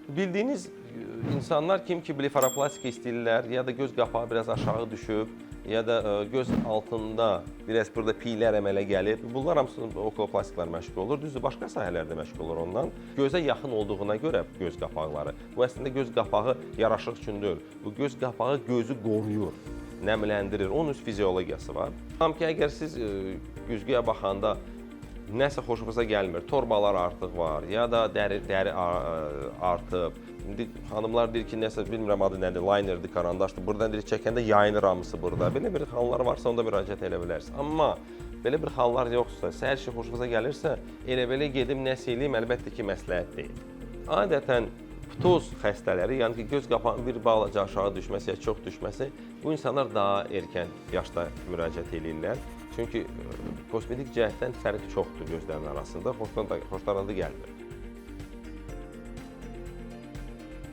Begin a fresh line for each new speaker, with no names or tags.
Bildiyiniz insanlar kim ki blefaroplastika istəyirlər, ya da göz qapağı biraz aşağı düşüb, ya da göz altında biraz burada piylər əmələ gəlib. Bunlar hamısı okuloplastiklər məşğul olur. Düzdür, başqa sahələrdə məşğul olur ondan. Gözə yaxın olduğuna görə göz qapaqları. Bu əslində göz qapağı yaraşıq üçün deyil. Bu göz qapağı gözü qoruyur, nəmləndirir. Onun öz fiziologiyası var. Tam ki, əgər siz güzgüyə baxanda nəsə xoşunuza gəlmir, torbalar artıq var, ya da dəri artıb. İndi xanımlar deyir ki, nəsə bilmirəm adı nədir, linerdir, karandaşdır. Buradan deyir çəkəndə yayınır hamısı burada. Belə bir hallar varsa onda müraciət edə bilərsiniz. Amma belə bir hallar yoxsa, hər şey xoşunuza gəlirsə, elə belə gedim nəsə eləyim, əlbəttə ki, məsləhət deyil. Adətən ptoz xəstələri, yəni ki, göz qapağının bir balaca aşağı düşməsi ya çox düşməsi, bu insanlar daha erkən yaşda müraciət edirlər. Çünki kosmetik cəhətdən fərq çoxdur gözlərin arasında, xoşlarına da gəlmir.